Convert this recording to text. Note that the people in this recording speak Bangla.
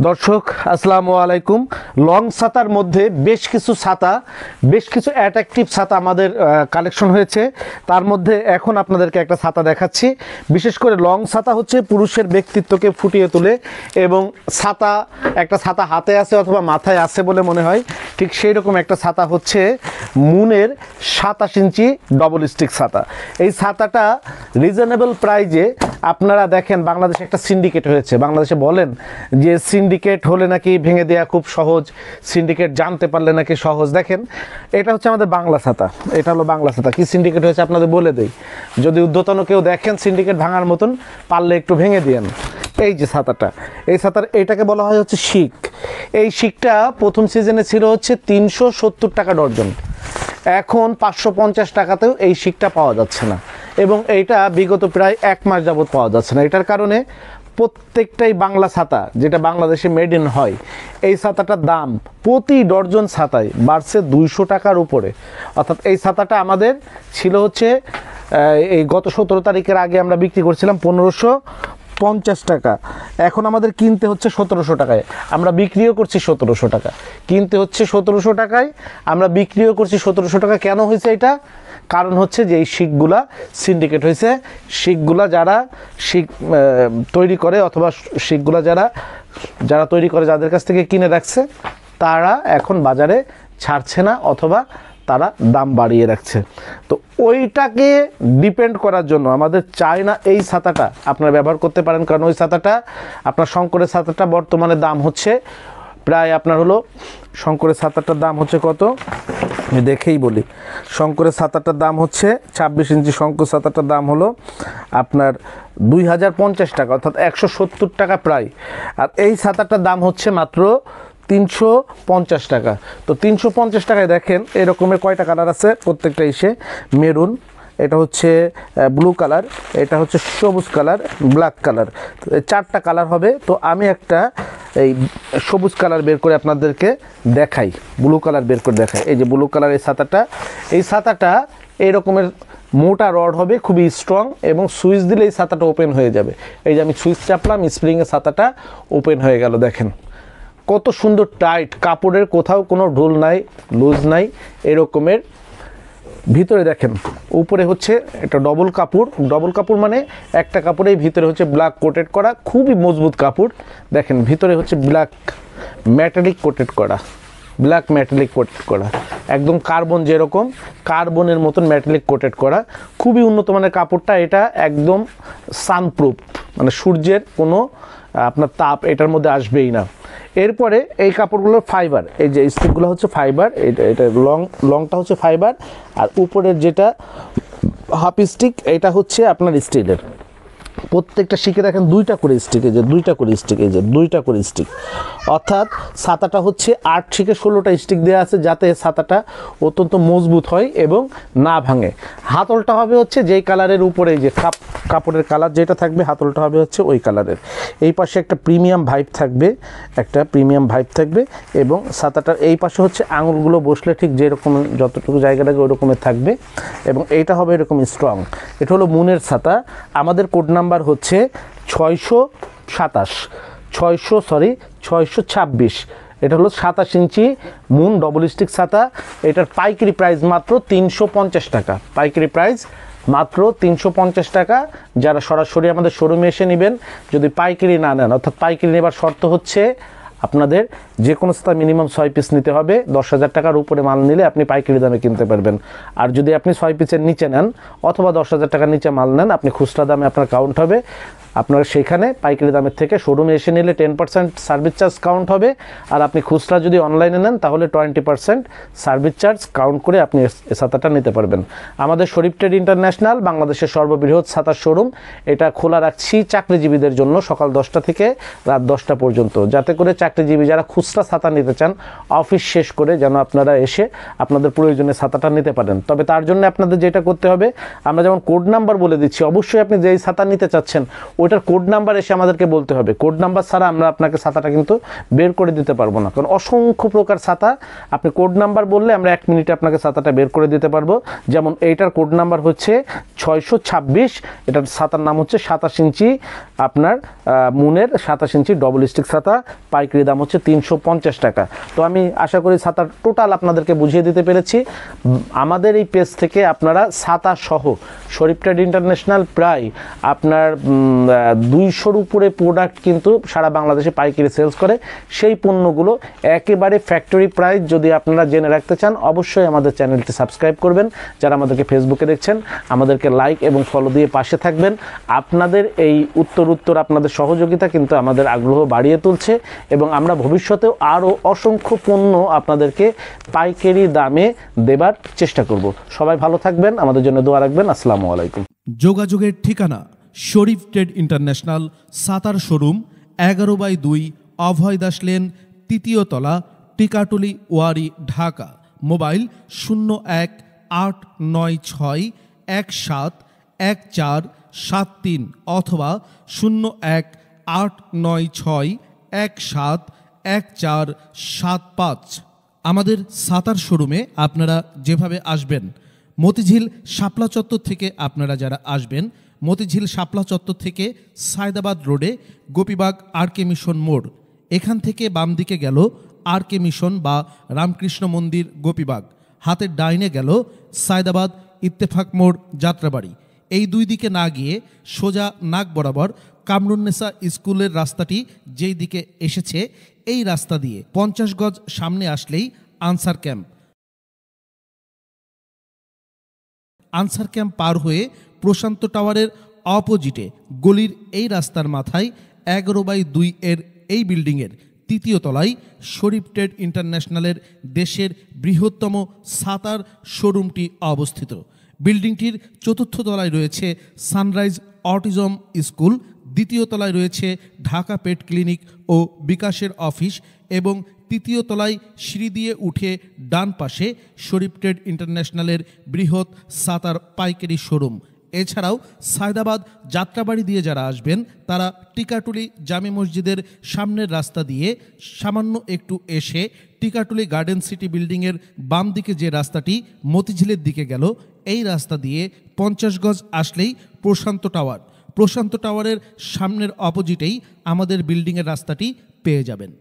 দর্শক আসসালামু আলাইকুম। লং ছাতার মধ্যে বেশ কিছু অ্যাট্রাকটিভ ছাতা আমাদের কালেকশন হয়েছে। তার মধ্যে এখন আপনাদেরকে একটা ছাতা দেখাচ্ছি। বিশেষ করে লং ছাতা হচ্ছে পুরুষের ব্যক্তিত্বকে ফুটিয়ে তোলে এবং একটা ছাতা হাতে আছে অথবা মাথায় আছে বলে মনে হয়। ঠিক সেই রকম একটা ছাতা হচ্ছে মুনের 27 ইঞ্চি ডবল স্টিক ছাতা। এই ছাতাটা রিজনেবল প্রাইজে আপনারা দেখেন, বাংলাদেশে একটা সিন্ডিকেট হয়েছে। বাংলাদেশে বলেন যে সিন্ডিকেট হলে নাকি ভেঙে দেওয়া খুব সহজ, সিন্ডিকেট জানতে পারলে নাকি সহজ। দেখেন, এটা হচ্ছে আমাদের বাংলা ছাতা। এটা হলো বাংলা ছাতা। কি সিন্ডিকেট হয়েছে আপনাদের বলে দেই, যদি ঊর্ধ্বতন কেউ দেখেন সিন্ডিকেট ভাঙার মতন, পারলে একটু ভেঙে দিয়েন। এই যে ছাতাটা, এই ছাতার এটাকে বলা হয় হচ্ছে শিক। এই শিকটা প্রথম সিজনে ছিল হচ্ছে 370 টাকা ডর্জন। এখন 550 টাকাতেও এই শিকটা পাওয়া যাচ্ছে না, এবং এইটা বিগত প্রায় 1 মাস যাবত পাওয়া যাচ্ছে না। এটার কারণে প্রত্যেকটাই বাংলা ছাতা, যেটা বাংলাদেশে মেড ইন হয়, এই ছাতাটার দাম প্রতি ডর্জন ছাতায় বাড়ছে 200 টাকার উপরে। অর্থাৎ এই ছাতাটা আমাদের ছিল হচ্ছে এই গত 17 তারিখের আগে আমরা বিক্রি করছিলাম 1550 টাকা। এখন আমাদের কিনতে হচ্ছে 1700 টাকায়, আমরা বিক্রিও করছি 1700 টাকা। কিনতে হচ্ছে 1700 টাকায়, আমরা বিক্রিও করছি 1700 টাকা। কেন হয়েছে এটা? কারণ হচ্ছে যে এই শিকগুলা সিন্ডিকেট হয়েছে। শিকগুলা যারা শিক তৈরি করে অথবা শিকগুলা যারা তৈরি করে, যাদের কাছ থেকে কিনে রাখছে, তারা এখন বাজারে ছাড়ছে না অথবা তারা দাম বাড়িয়ে রাখছে। তো ওইটাকে ডিপেন্ড করার জন্য আমাদের চাই না এই ছাতাটা আপনারা ব্যবহার করতে পারেন। কারণ ওই ছাতাটা, আপনার শঙ্করের ছাতাটা বর্তমানে দাম হচ্ছে প্রায় আপনার হলো, শঙ্করের ছাতাটার দাম হচ্ছে কত আমি দেখেই বলি। শঙ্করের ছাতাটার দাম হচ্ছে 26 ইঞ্চি শঙ্কর ছাতাটার দাম হলো আপনার 2050 টাকা, অর্থাৎ 170 টাকা প্রায়। আর এই ছাতাটার দাম হচ্ছে মাত্র 350 টাকা। তো 350 টাকায় দেখেন এরকমের কয়টা কালার আছে, প্রত্যেকটা এসে মেরুন, এটা হচ্ছে ব্লু কালার, এটা হচ্ছে সবুজ কালার, ব্ল্যাক কালার, 4টা কালার হবে। তো আমি একটা এই সবুজ কালার বের করে আপনাদেরকে দেখাই, ব্লু কালার বের করে দেখাই। এই যে ব্লু কালার এই ছাতাটা এই রকমের মোটা রড হবে, খুবই স্ট্রং, এবং সুইচ দিলে এই ছাতাটা ওপেন হয়ে যাবে। এই যে আমি সুইচ চাপলাম, স্প্রিংয়ের ছাতাটা ওপেন হয়ে গেল। দেখেন কত সুন্দর টাইট, কাপড়ের কোথাও কোনো ঢোল নাই, লুজ নাই, এরকমের। ভিতরে দেখেন উপরে হচ্ছে এটা ডবল কাপড়, মানে একটা কাপড়েই ভিতরে হচ্ছে ব্ল্যাক কোটেড করা, খুবই মজবুত কাপড়। দেখেন ভিতরে হচ্ছে ব্ল্যাক মেটালিক কোটেড করা, একদম কার্বন, যেরকম কার্বনের মতন মেটালিক কোটেড করা, খুবই উন্নত মানের কাপড়টা। এটা একদম সানপ্রুফ, মানে সূর্যের কোনো আপনার তাপ এটার মধ্যে আসবেই না। এরপরে এই কাপড়গুলোর ফাইবার, এই যে স্টিকগুলো হচ্ছে ফাইবার, এটা লংটা হচ্ছে ফাইবার, আর উপরের যেটা হাফ স্টিক এটা হচ্ছে আপনার স্টিলের। প্রত্যেকটা শিখে দেখেন 2টা করে স্টিক, এই যে 2টা করে স্টিক, অর্থাৎ ছাতাটা হচ্ছে 8 থেকে 16টা স্টিক দেওয়া আছে, যাতে ছাতাটা অত্যন্ত মজবুত হয় এবং না ভাঙে। হাতলটা হবে হচ্ছে যেই কালারের উপরে, এই যে কাপড়ের কালার যেটা থাকবে, হাতলটা হবে হচ্ছে ওই কালারের। এই পাশে একটা প্রিমিয়াম ভাইব থাকবে, এবং ছাতাটার এই পাশে হচ্ছে আঙুলগুলো বসলে ঠিক যেরকম যতটুকু জায়গাটাকে ওই রকমের থাকবে, এবং এইটা হবে এরকম স্ট্রং। এটা হলো মুনের ছাতা। আমাদের কোড নাম্বার হচ্ছে 626। এটা হলো 27 ইঞ্চি মুন ডবল স্টিক ছাতা। এটার পাইকারি প্রাইস মাত্র 350 টাকা। যারা সরাসরি আমাদের শোরুমে এসে নেবেন, যদি পাইকারি না নেন, অর্থাৎ পাইকারি নেবার শর্ত হচ্ছে আপনাদের যে কোনো ছাতা মিনিমাম 6 পিস নিতে হবে। 10,000 টাকার উপরে মাল নিলে আপনি পাইকারি দামে কিনতে পারবেন। আর যদি আপনি 6 পিসের নিচে নেন অথবা 10,000 টাকার নিচে মাল নেন, আপনি খুচরা দামে আপনার কাউন্ট হবে। আপনার সেখানে পাইকারি দামের থেকে শোরুমে এসে নিলে 10% সার্ভিস চার্জ কাউন্ট হবে। আর আপনি খুচরা যদি অনলাইনে নেন তাহলে 20% সার্ভিস চার্জ কাউন্ট করে আপনি এই ছাতাটা নিতে পারবেন। আমাদের শরীফ ট্রেড ইন্টারন্যাশনাল বাংলাদেশের সর্ববৃহৎ ছাতার শোরুম। এটা খোলা রাখছি চাকরিজীবীদের জন্য সকাল 10টা থেকে রাত 10টা পর্যন্ত, যাতে করে চাকরিজীবী যারা খুচরা ছাতা নিতে চান অফিস শেষ করে যেন আপনারা এসে আপনাদের প্রয়োজনে ছাতাটা নিতে পারেন। তবে তার জন্য আপনাদের যেটা করতে হবে, আমরা যেমন কোড নাম্বার বলে দিচ্ছি, অবশ্যই আপনি যেই ছাতা নিতে চাচ্ছেন ওইটার কোড নাম্বার এসে আমাদেরকে বলতে হবে। কোড নাম্বার ছাড়া আমরা আপনাকে ছাতাটা কিন্তু বের করে দিতে পারবো না, কারণ অসংখ্য প্রকার ছাতা, আপনি কোড নাম্বার বললে আমরা 1 মিনিটে আপনাকে ছাতাটা বের করে দিতে পারবো। যেমন এইটার কোড নাম্বার হচ্ছে 626, এটার ছাতার নাম হচ্ছে 27 ইঞ্চি আপনার মুনের 27 ইঞ্চি ডবল স্টিক ছাতা, পাইকারি দাম হচ্ছে 350 টাকা। তো আমি আশা করি ছাতার টোটাল আপনাদেরকে বুঝিয়ে দিতে পেরেছি। আমাদের এই পেজ থেকে আপনারা ছাতা সহ শরীফ ট্রেড ইন্টারন্যাশনাল প্রায় আপনার 200-র উপরে প্রোডাক্ট কিন্তু সারা বাংলাদেশে পাইকারি সেলস করে। সেই পণ্যগুলো একেবারে ফ্যাক্টরি প্রাইস যদি আপনারা জেনে রাখতে চান, অবশ্যই আমাদের চ্যানেলটি সাবস্ক্রাইব করবেন। যারা আমাদেরকে ফেসবুকে দেখছেন, আমাদেরকে লাইক এবং ফলো দিয়ে পাশে থাকবেন। আপনাদের এই উত্তর আপনাদের সহযোগিতা কিন্তু আমাদের আগ্রহ বাড়িয়ে তুলছে, এবং আমরা ভবিষ্যতেও আরও অসংখ্য পণ্য আপনাদেরকে পাইকারি দামে দেবার চেষ্টা করব। সবাই ভালো থাকবেন, আমাদের জন্য দোয়া রাখবেন। আসসালামু আলাইকুম। যোগাযোগের ঠিকানা শরীফ ট্রেড ইন্টারন্যাশনাল সাতার শোরুম, 11/2 অভয় দাস লেন, 3য় তলা, টিকাটুলি, ওয়ারি, ঢাকা। মোবাইল 01-896-171473 অথবা 01-896-171475। আমাদের সাতার শোরুমে আপনারা যেভাবে আসবেন, মতিঝিল শাপলা চত্বর থেকে আপনারা যারা আসবেন, মতিঝিল শাপলা চত্বর থেকে সায়দাবাদ রোডে গোপীবাগ আর.কে মিশন মোড়, এখান থেকে বাম দিকে গেল আর.কে মিশন বা রামকৃষ্ণ মন্দির গোপীবাগ, হাতের ডাইনে গেল সায়দাবাদ ইত্তেফাক মোড় যাত্রাবাড়ি। এই দুই দিকে না গিয়ে সোজা নাক বরাবর কামরুন্নেসা স্কুলের রাস্তাটি যেই দিকে এসেছে, এই রাস্তা দিয়ে 50 গজ সামনে আসলেই আনসার ক্যাম্প। আনসার ক্যাম্প পার হয়ে প্রশান্ত টাওয়ারের অপোজিটে গলির এই রাস্তার মাথায় 11/2 এর এই বিল্ডিংয়ের 3য় তলায় শরীফ ট্রেড ইন্টারন্যাশনালের দেশের বৃহত্তম ছাতার শোরুমটি অবস্থিত। বিল্ডিংটির 4র্থ তলায় রয়েছে সানরাইজ অটিজম স্কুল, 2য় তলায় রয়েছে ঢাকা পেট ক্লিনিক ও বিকাশের অফিস, এবং 3য় তলায় সিঁড়ি দিয়ে উঠে ডান পাশে শরীফ ট্রেড ইন্টারন্যাশনালের বৃহৎ ছাতার পাইকারি শোরুম। এছাড়াও সায়দাবাদ যাত্রাবাড়ি দিয়ে যারা আসবেন, তারা টিকাটুলি জামে মসজিদের সামনের রাস্তা দিয়ে সামান্য একটু এসে টিকাটুলি গার্ডেন সিটি বিল্ডিংয়ের বাম দিকে যে রাস্তাটি মতিঝিলের দিকে গেল, এই রাস্তা দিয়ে 50 গজ আসলেই প্রশান্ত টাওয়ার। প্রশান্ত টাওয়ারের সামনের অপোজিটেই আমাদের বিল্ডিংয়ের রাস্তাটি পেয়ে যাবেন।